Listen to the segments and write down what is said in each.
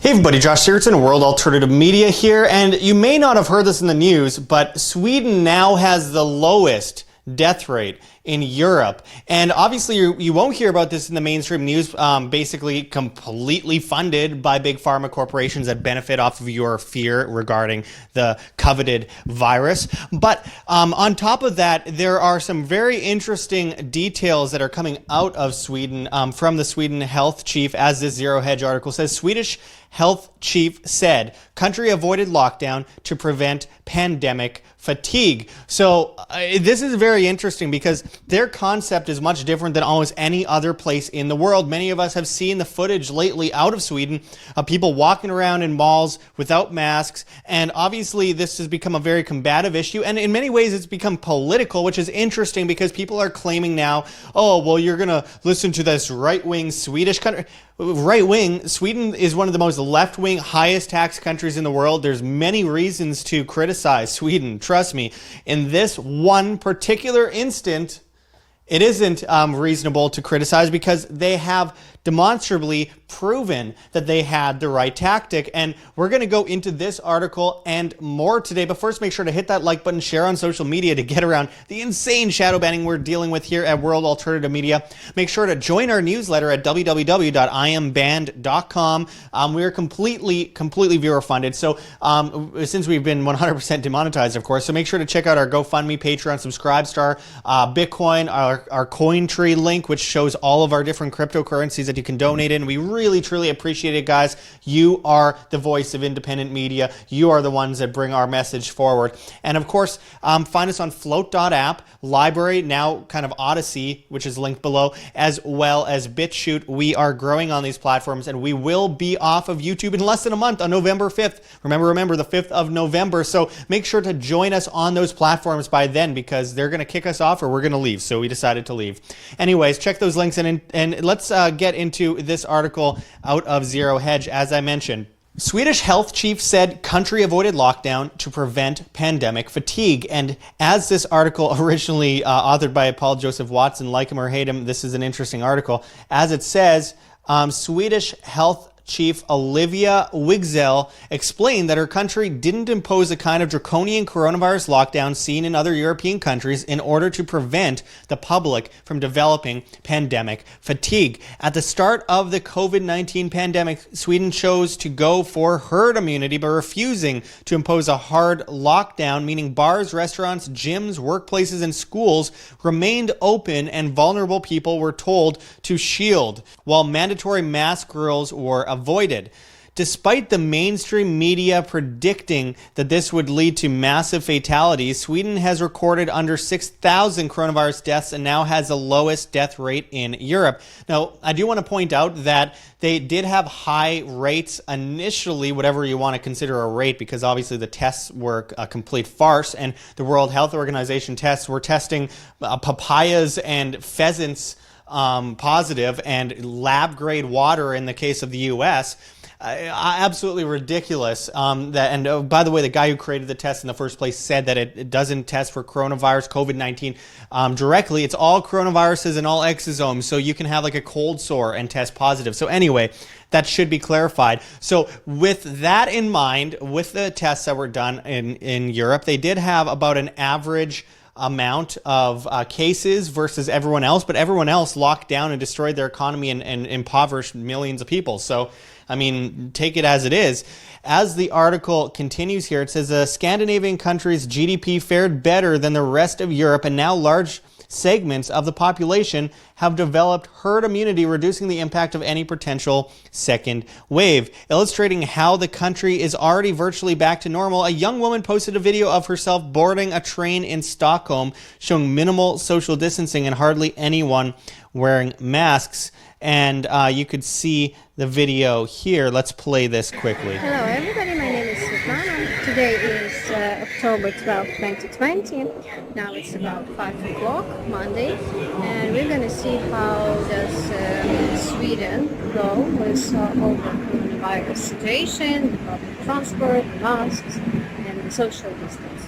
Hey everybody, Josh Sigurdson, World Alternative Media here, and you may not have heard this in the news, but Sweden now has the lowest death rate in Europe. And obviously you won't hear about this in the mainstream news, basically completely funded by big pharma corporations that benefit off of your fear regarding the coveted virus. But on top of that, there are some very interesting details that are coming out of Sweden from the Sweden health chief, as this Zero Hedge article says. Swedish health chief said country avoided lockdown to prevent pandemic fatigue. So this is very interesting because their concept is much different than almost any other place in the world. Many of us have seen the footage lately out of Sweden of people walking around in malls without masks, and obviously this has become a very combative issue, and in many ways it's become political, which is interesting because people are claiming now, oh, well, you're gonna listen to this right-wing Swedish country. Right-wing, Sweden is one of the most left-wing, highest tax countries in the world. There's many reasons to criticize Sweden, trust me. In this one particular instant, it isn't reasonable to criticize because they have demonstrably proven that they had the right tactic. And we're going to go into this article and more today. But first, make sure to hit that like button, share on social media to get around the insane shadow banning we're dealing with here at World Alternative Media. Make sure to join our newsletter at www.iambanned.com. We're completely viewer funded. So since we've been 100% demonetized, of course, so make sure to check out our GoFundMe, Patreon, Subscribestar, Bitcoin, our CoinTree link, which shows all of our different cryptocurrencies that you can donate in. We really, truly appreciate it, guys. You are the voice of independent media. You are the ones that bring our message forward. And of course, find us on Flote.app, LBRY, now kind of Odysee, which is linked below, as well as BitChute. We are growing on these platforms, and we will be off of YouTube in less than a month on November 5th. Remember, the 5th of November. So make sure to join us on those platforms by then, because they're going to kick us off or we're going to leave. So we decided to leave. Anyways, check those links and let's get into this article out of Zero Hedge. As I mentioned, Swedish health chief said country avoided lockdown to prevent pandemic fatigue. And as this article originally authored by Paul Joseph Watson, like him or hate him, this is an interesting article. As it says, Swedish health Chief Olivia Wigzell explained that her country didn't impose a kind of draconian coronavirus lockdown seen in other European countries in order to prevent the public from developing pandemic fatigue. At the start of the COVID-19 pandemic, Sweden chose to go for herd immunity by refusing to impose a hard lockdown, meaning bars, restaurants, gyms, workplaces, and schools remained open and vulnerable people were told to shield, while mandatory mask rules were avoided. Despite the mainstream media predicting that this would lead to massive fatalities, Sweden has recorded under 6,000 coronavirus deaths and now has the lowest death rate in Europe. Now, I do want to point out that they did have high rates initially, whatever you want to consider a rate, because obviously the tests were a complete farce, and the World Health Organization tests were testing papayas and pheasants positive, and lab grade water in the case of the US. Absolutely ridiculous. By the way, the guy who created the test in the first place said that it doesn't test for coronavirus, COVID-19 directly. It's all coronaviruses and all exosomes, so you can have like a cold sore and test positive. So anyway, that should be clarified. So with that in mind, with the tests that were done in Europe, they did have about an average amount of cases versus everyone else, but everyone else locked down and destroyed their economy and impoverished millions of people. So, I mean, take it as it is. As the article continues here, it says Scandinavian countries' GDP fared better than the rest of Europe, and now large segments of the population have developed herd immunity, reducing the impact of any potential second wave. Illustrating how the country is already virtually back to normal, a young woman posted a video of herself boarding a train in Stockholm, showing minimal social distancing and hardly anyone wearing masks. And you could see the video here. Let's play this quickly. Hello everybody, my name is Svetlana. Today is October 12, 2020. Now it's about 5 o'clock, Monday, and we're going to see how does Sweden go with all the coronavirus situation, the public transport, the masks, and the social distance.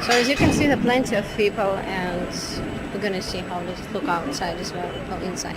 So as you can see, there are plenty of people, and we're gonna see how this look outside as well, or inside.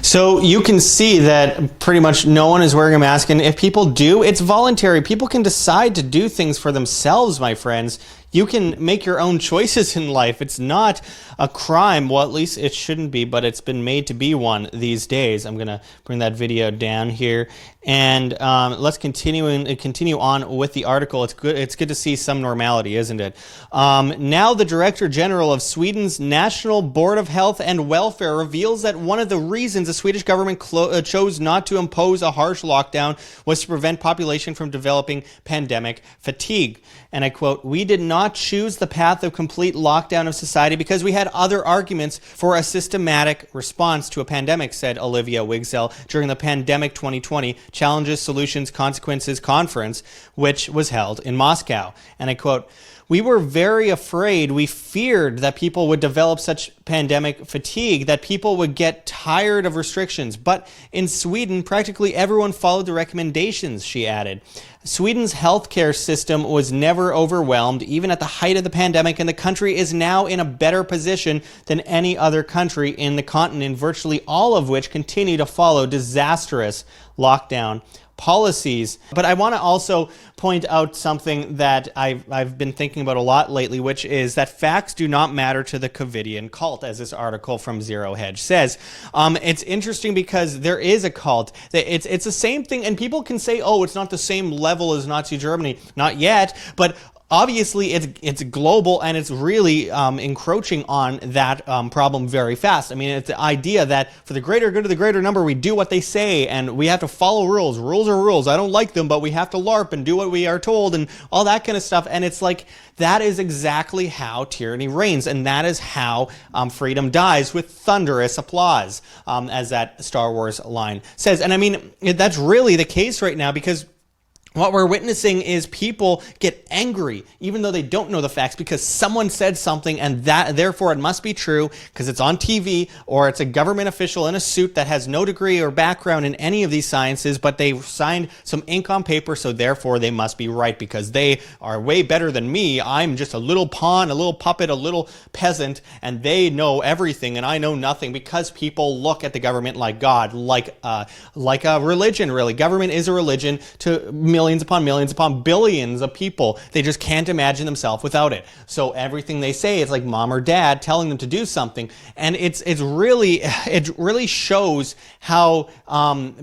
So you can see that pretty much no one is wearing a mask, and if people do, it's voluntary. People can decide to do things for themselves, my friends. You can make your own choices in life. It's not a crime. Well, at least it shouldn't be, but it's been made to be one these days. I'm going to bring that video down here. And let's continue on with the article. It's good to see some normality, isn't it? Now the Director General of Sweden's National Board of Health and Welfare reveals that one of the reasons the Swedish government chose not to impose a harsh lockdown was to prevent population from developing pandemic fatigue. And I quote, "We did not choose the path of complete lockdown of society because we had other arguments for a systematic response to a pandemic," said Olivia Wigsell during the Pandemic 2020 Challenges, Solutions, Consequences Conference, which was held in Moscow. And I quote, "We were very afraid, we feared that people would develop such pandemic fatigue, that people would get tired of restrictions. But in Sweden, practically everyone followed the recommendations," she added. Sweden's healthcare system was never overwhelmed, even at the height of the pandemic, and the country is now in a better position than any other country in the continent, virtually all of which continue to follow disastrous lockdown policies. But I want to also point out something that I've been thinking about a lot lately, which is that facts do not matter to the Covidian cult, as this article from Zero Hedge says. It's interesting because there is a cult. It's the same thing, and people can say, oh, it's not the same level as Nazi Germany. Not yet, but obviously, it's global, and it's really encroaching on that problem very fast. I mean, it's the idea that for the greater good of the greater number, we do what they say, and we have to follow rules. Rules are rules. I don't like them, but we have to LARP and do what we are told, and all that kind of stuff. And it's like, that is exactly how tyranny reigns, and that is how freedom dies, with thunderous applause, as that Star Wars line says. And I mean, that's really the case right now, because what we're witnessing is people get angry, even though they don't know the facts, because someone said something, and that therefore it must be true because it's on TV, or it's a government official in a suit that has no degree or background in any of these sciences, but they signed some ink on paper, so therefore they must be right because they are way better than me. I'm just a little pawn, a little puppet, a little peasant, and they know everything and I know nothing, because people look at the government like God, like a religion, really. Government is a religion to millions upon billions of people. They just can't imagine themselves without it. So everything they say is like mom or dad telling them to do something. And it really shows how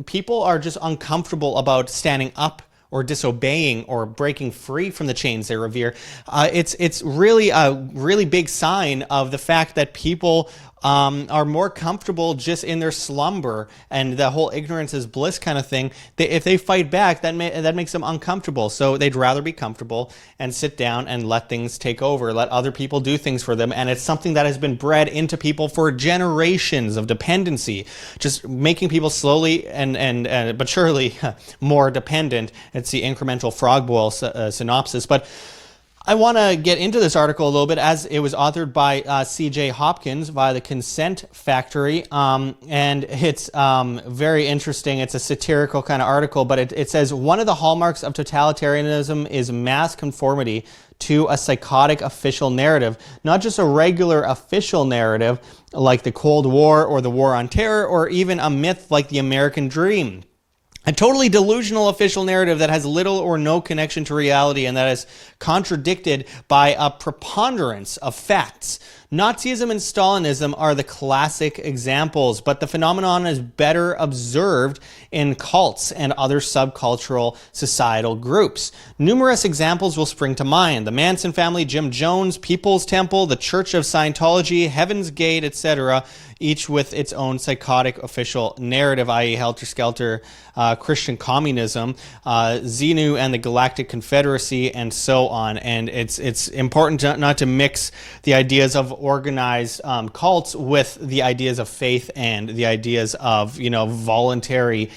people are just uncomfortable about standing up or disobeying or breaking free from the chains they revere. It's really a really big sign of the fact that people are more comfortable just in their slumber, and the whole ignorance is bliss kind of thing. If they fight back, that makes them uncomfortable. So they'd rather be comfortable and sit down and let things take over, let other people do things for them. And it's something that has been bred into people for generations of dependency, just making people slowly but surely more dependent. It's the incremental frog boil synopsis. But I want to get into this article a little bit, as it was authored by C.J. Hopkins via the Consent Factory, and it's very interesting. It's a satirical kind of article, but it says, one of the hallmarks of totalitarianism is mass conformity to a psychotic official narrative, not just a regular official narrative like the Cold War or the War on Terror, or even a myth like the American Dream. A totally delusional official narrative that has little or no connection to reality, and that is contradicted by a preponderance of facts. Nazism and Stalinism are the classic examples, but the phenomenon is better observed in cults and other subcultural societal groups. Numerous examples will spring to mind: the Manson family, Jim Jones, People's Temple, the Church of Scientology, Heaven's Gate, etc., each with its own psychotic official narrative, i.e. helter-skelter, Christian communism, Xenu and the Galactic Confederacy, and so on. And it's important not to mix the ideas of organized cults with the ideas of faith and the ideas of, voluntary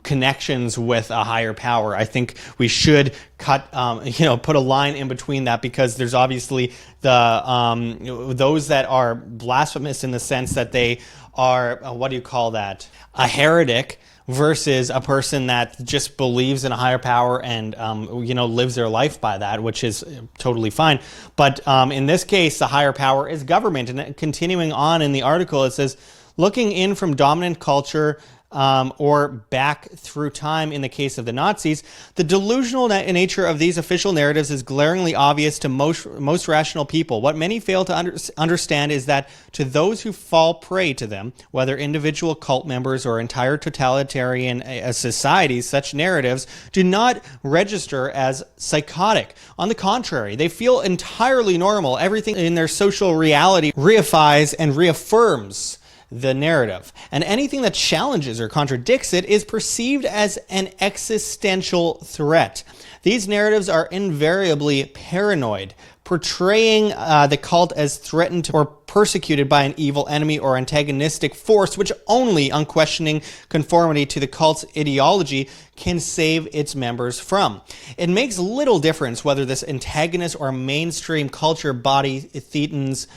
connections with a higher power. I think we should put a line in between that, because there's obviously those that are blasphemous in the sense that they are, a heretic, versus a person that just believes in a higher power and lives their life by that, which is totally fine. But in this case, the higher power is government. And continuing on in the article, it says, looking in from dominant culture or back through time in the case of the Nazis, the delusional nature of these official narratives is glaringly obvious to most rational people. What many fail to understand is that to those who fall prey to them, whether individual cult members or entire totalitarian societies, such narratives do not register as psychotic. On the contrary, they feel entirely normal. Everything in their social reality reifies and reaffirms the narrative, and anything that challenges or contradicts it is perceived as an existential threat. These narratives are invariably paranoid, portraying the cult as threatened or persecuted by an evil enemy or antagonistic force, which only unquestioning conformity to the cult's ideology can save its members from. It makes little difference whether this antagonist or mainstream culture body Thetans,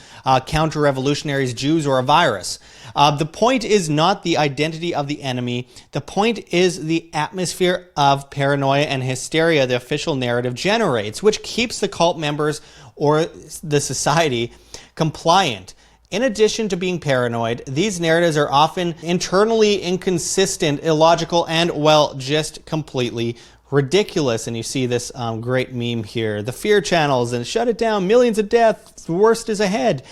counter-revolutionaries, Jews, or a virus. The point is not the identity of the enemy. The point is the atmosphere of paranoia and hysteria the official narrative generates, which keeps the cult members or the society compliant. In addition to being paranoid, these narratives are often internally inconsistent, illogical, and, well, just completely ridiculous. And you see this great meme here. The fear channels and shut it down, millions of deaths, the worst is ahead.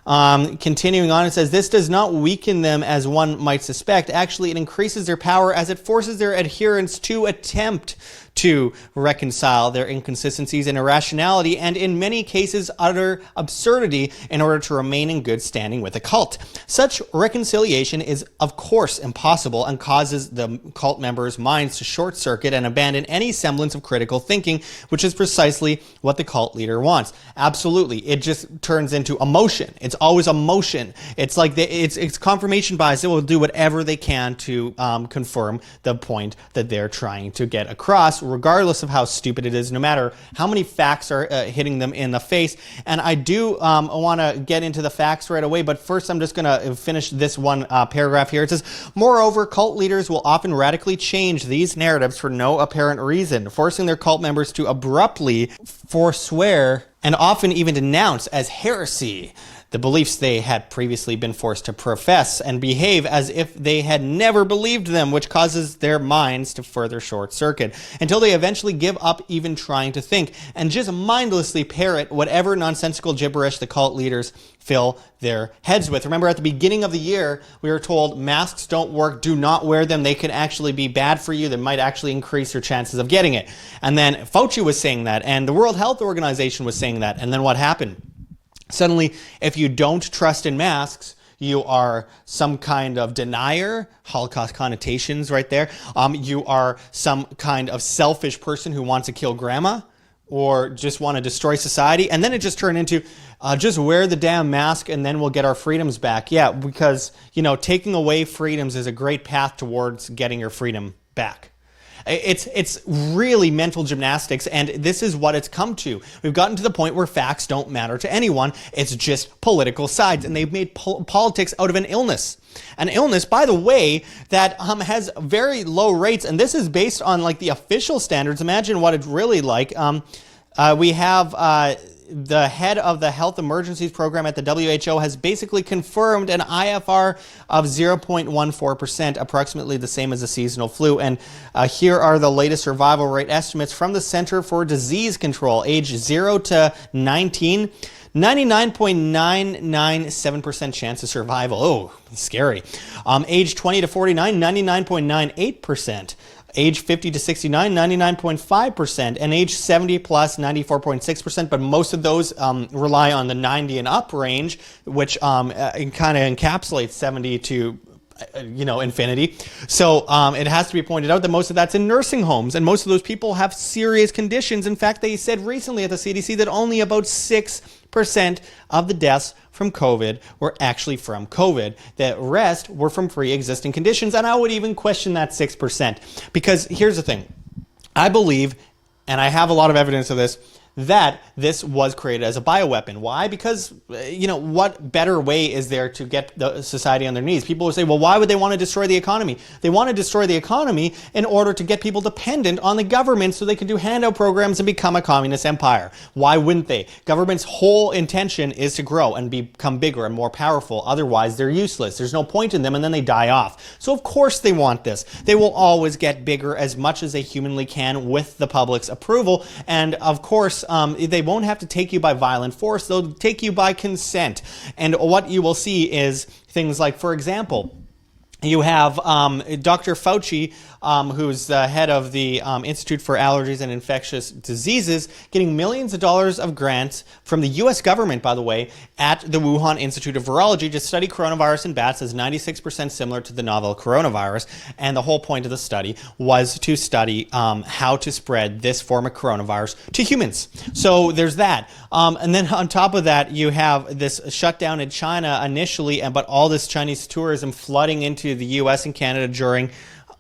Continuing on, it says, this does not weaken them as one might suspect. Actually, it increases their power as it forces their adherents to attempt to reconcile their inconsistencies and irrationality, and in many cases utter absurdity, in order to remain in good standing with the cult. Such reconciliation is of course impossible and causes the cult members' minds to short circuit and abandon any semblance of critical thinking, which is precisely what the cult leader wants. Absolutely. It just turns into emotion. It's always emotion. It's like it's confirmation bias. They will do whatever they can to confirm the point that they're trying to get across, regardless of how stupid it is, no matter how many facts are hitting them in the face. And I do want to get into the facts right away, but first I'm just going to finish this one paragraph here. It says, moreover, cult leaders will often radically change these narratives for no apparent reason, forcing their cult members to abruptly forswear and often even denounce as heresy the beliefs they had previously been forced to profess, and behave as if they had never believed them, which causes their minds to further short circuit, until they eventually give up even trying to think, and just mindlessly parrot whatever nonsensical gibberish the cult leaders fill their heads with. Remember, at the beginning of the year, we were told masks don't work, do not wear them, they can actually be bad for you, they might actually increase your chances of getting it. And then Fauci was saying that, and the World Health Organization was saying that, and then what happened? Suddenly, if you don't trust in masks, you are some kind of denier, Holocaust connotations right there. You are some kind of selfish person who wants to kill grandma or just want to destroy society. And then it just turned into just wear the damn mask and then we'll get our freedoms back. Yeah, because, taking away freedoms is a great path towards getting your freedom back. It's really mental gymnastics, and this is what it's come to. We've gotten to the point where facts don't matter to anyone. It's just political sides, and they've made politics out of an illness. An illness, by the way, that has very low rates, and this is based on like the official standards. Imagine what it's really like. We have the head of the Health Emergencies Program at the WHO has basically confirmed an IFR of 0.14%, approximately the same as a seasonal flu. And here are the latest survival rate estimates from the Center for Disease Control, age 0 to 19. 99.997% chance of survival. Oh, scary. Age 20 to 49, 99.98%. Age 50 to 69, 99.5%, and age 70 plus, 94.6%, but most of those rely on the 90 and up range, which kind of encapsulates 70 to infinity. So it has to be pointed out that most of that's in nursing homes, and most of those people have serious conditions. In fact, they said recently at the CDC that only about 6% of the deaths from COVID were actually from COVID. The rest were from pre-existing conditions, and I would even question that 6%. Because here's the thing. I believe, and I have a lot of evidence of this, that this was created as a bioweapon. Why? Because, what better way is there to get the society on their knees? People will say, well, why would they want to destroy the economy? They want to destroy the economy in order to get people dependent on the government so they can do handout programs and become a communist empire. Why wouldn't they? Government's whole intention is to grow and become bigger and more powerful. Otherwise, they're useless. There's no point in them, and then they die off. So of course they want this. They will always get bigger as much as they humanly can with the public's approval. And of course, they won't have to take you by violent force. They'll take you by consent. And what you will see is things like, for example, you have Dr. Fauci, who's the head of the Institute for Allergies and Infectious Diseases, getting millions of dollars of grants from the U.S. government, by the way, at the Wuhan Institute of Virology to study coronavirus in bats as 96% similar to the novel coronavirus. And the whole point of the study was to study how to spread this form of coronavirus to humans. So there's that. And then on top of that, you have this shutdown in China initially, but all this Chinese tourism flooding into the U.S. and Canada during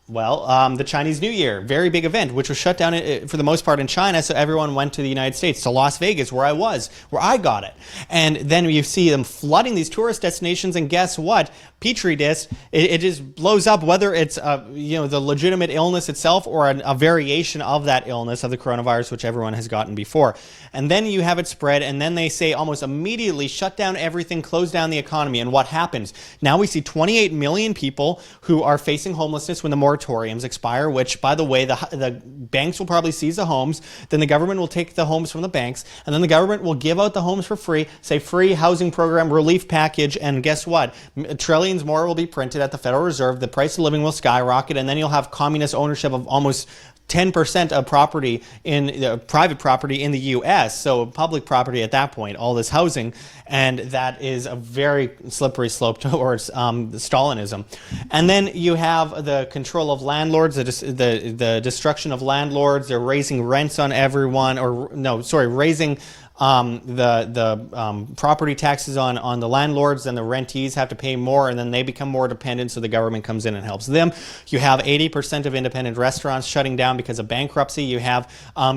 the Chinese New Year, very big event, which was shut down for the most part in China, so everyone went to the United States, to Las Vegas, where I got it. And then you see them flooding these tourist destinations, and guess what? Petri dish, it just blows up, whether it's the legitimate illness itself or a variation of that illness, of the coronavirus, which everyone has gotten before. And then you have it spread, and then they say almost immediately, shut down everything, close down the economy. And what happens? Now we see 28 million people who are facing homelessness when the moratoriums expire, which, by the way, the banks will probably seize the homes. Then the government will take the homes from the banks, and then the government will give out the homes for free, say free housing program, relief package, and guess what? Trillions more will be printed at the Federal Reserve. The price of living will skyrocket, and then you'll have communist ownership of almost 10% of property in private property in the U.S., so public property at that point, all this housing, and that is a very slippery slope towards Stalinism. And then you have the control of landlords, the destruction of landlords. They're raising rents on everyone, raising the property taxes on the landlords, and the rentees have to pay more, and then they become more dependent, so the government comes in and helps them. You have 80% of independent restaurants shutting down because of bankruptcy. You have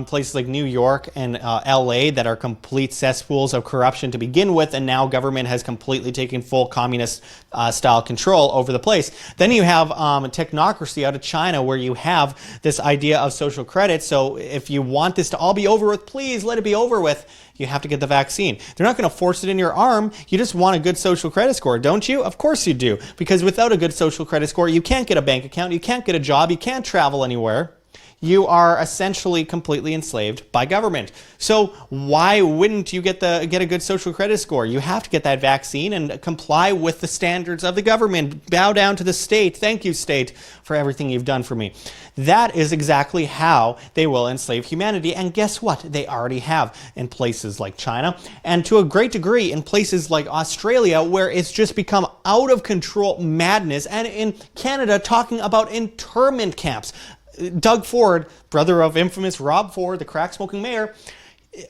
places like New York and LA that are complete cesspools of corruption to begin with, and now government has completely taken full communist style control over the place. Then you have technocracy out of China, where you have this idea of social credit. So if you want this to all be over with, please let it be over with. You have to get the vaccine. They're not going to force it in your arm. You just want a good social credit score, don't you? Of course you do. Because without a good social credit score, you can't get a bank account, you can't get a job, you can't travel anywhere. You are essentially completely enslaved by government. So why wouldn't you get a good social credit score? You have to get that vaccine and comply with the standards of the government. Bow down to the state. Thank you, state, for everything you've done for me. That is exactly how they will enslave humanity. And guess what? They already have in places like China, and to a great degree in places like Australia, where it's just become out of control madness. And in Canada, talking about internment camps. Doug Ford, brother of infamous Rob Ford, the crack-smoking mayor,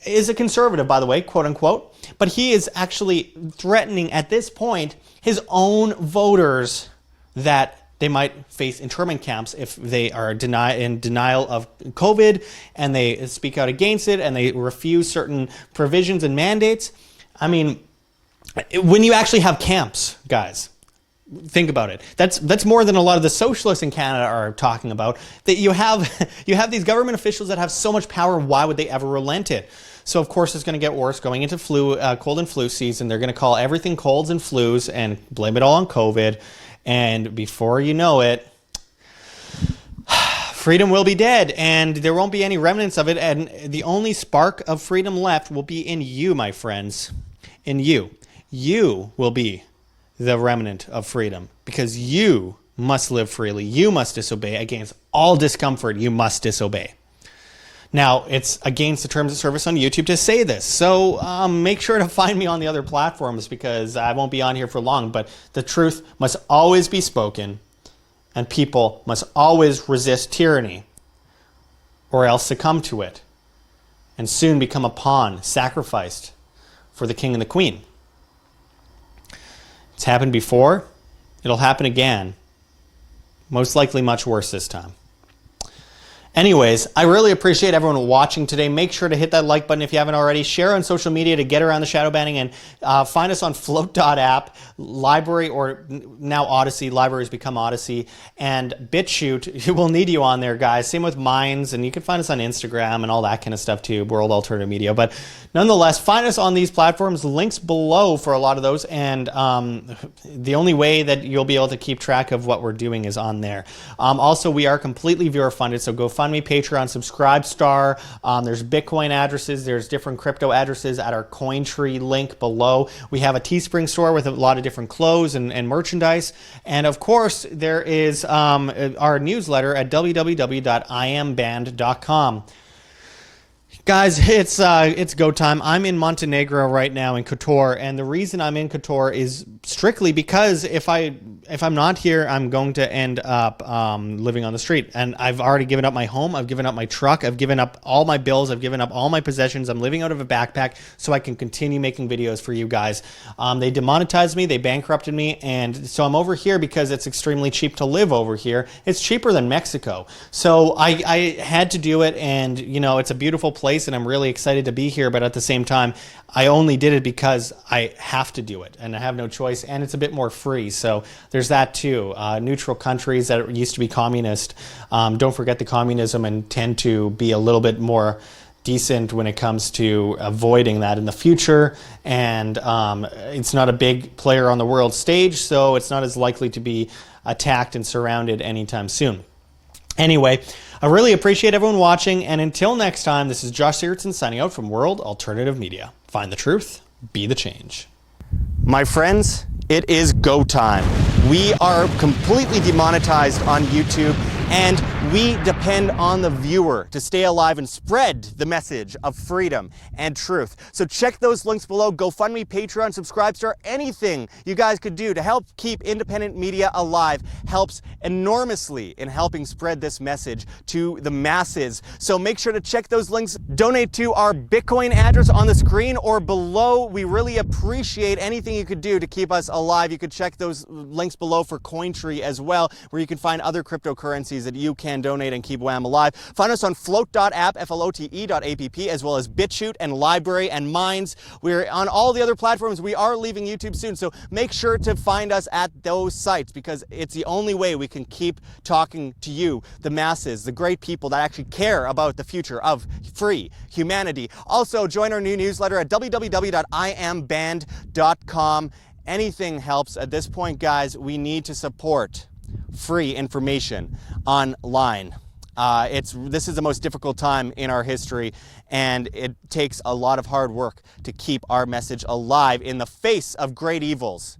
is a conservative, by the way, quote unquote, but he is actually threatening at this point his own voters that they might face internment camps if they are in denial of COVID, and they speak out against it, and they refuse certain provisions and mandates. I mean, when you actually have camps, guys, think about it. That's more than a lot of the socialists in Canada are talking about. That you have these government officials that have so much power. Why would they ever relent it? So of course it's going to get worse going into cold and flu season. They're going to call everything colds and flus and blame it all on COVID. And before you know it, freedom will be dead, and there won't be any remnants of it. And the only spark of freedom left will be in you, my friends. In you. You will be the remnant of freedom, because you must live freely. You must disobey. Against all discomfort, you must disobey. Now, it's against the terms of service on YouTube to say this, so make sure to find me on the other platforms, because I won't be on here for long, but the truth must always be spoken, and people must always resist tyranny, or else succumb to it, and soon become a pawn sacrificed for the king and the queen. It's happened before. It'll happen again. Most likely much worse this time. Anyways, I really appreciate everyone watching today. Make sure to hit that like button if you haven't already. Share on social media to get around the shadow banning, and find us on Flote.app, LBRY, or now Odysee. LBRY has become Odysee, and BitChute. We'll need you on there, guys. Same with Minds, and you can find us on Instagram and all that kind of stuff too, World Alternative Media. But nonetheless, find us on these platforms. Links below for a lot of those, and the only way that you'll be able to keep track of what we're doing is on there. Also, we are completely viewer funded, so GoFundMe, Patreon, Subscribestar. There's Bitcoin addresses. There's different crypto addresses at our CoinTree link below. We have a Teespring store with a lot of different clothes and merchandise. And of course, there is our newsletter at www.iamband.com. Guys, it's go time. I'm in Montenegro right now in Kotor, and the reason I'm in Kotor is strictly because if I'm not here, I'm going to end up living on the street. And I've already given up my home, I've given up my truck, I've given up all my bills, I've given up all my possessions. I'm living out of a backpack so I can continue making videos for you guys. They demonetized me, they bankrupted me, and so I'm over here because it's extremely cheap to live over here. It's cheaper than Mexico. So I had to do it, and you know, it's a beautiful place, and I'm really excited to be here, but at the same time, I only did it because I have to do it, and I have no choice, and it's a bit more free. So there's that too. Neutral countries that used to be communist, don't forget the communism and tend to be a little bit more decent when it comes to avoiding that in the future, and it's not a big player on the world stage, so it's not as likely to be attacked and surrounded anytime soon. Anyway, I really appreciate everyone watching, and until next time, this is Josh Sigurdson signing out from World Alternative Media. Find the truth, be the change. My friends, it is go time. We are completely demonetized on YouTube, and we depend on the viewer to stay alive and spread the message of freedom and truth. So check those links below. GoFundMe, Patreon, Subscribestar, anything you guys could do to help keep independent media alive helps enormously in helping spread this message to the masses. So make sure to check those links. Donate to our Bitcoin address on the screen or below. We really appreciate anything you could do to keep us alive. You could check those links below for CoinTree as well, where you can find other cryptocurrencies that you can donate and keep WAM alive. Find us on Flote.app, Flote.app, as well as BitChute and LBRY and Minds. We're on all the other platforms. We are leaving YouTube soon, so make sure to find us at those sites, because it's the only way we can keep talking to you, the masses, the great people that actually care about the future of free humanity. Also, join our new newsletter at www.iamband.com. Anything helps at this point, guys. We need to support free information online. This is the most difficult time in our history, and it takes a lot of hard work to keep our message alive in the face of great evils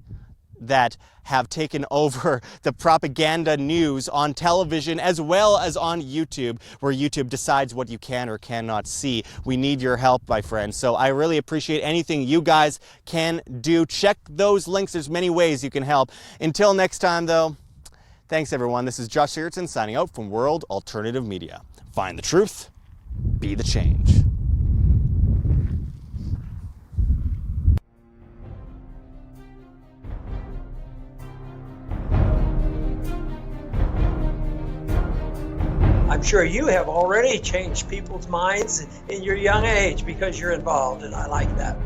that have taken over the propaganda news on television as well as on YouTube, where YouTube decides what you can or cannot see. We need your help, my friends. So I really appreciate anything you guys can do. Check those links. There's many ways you can help. Until next time, though, thanks, everyone. This is Josh Sigurdson signing out from World Alternative Media. Find the truth, be the change. I'm sure you have already changed people's minds in your young age because you're involved, and I like that.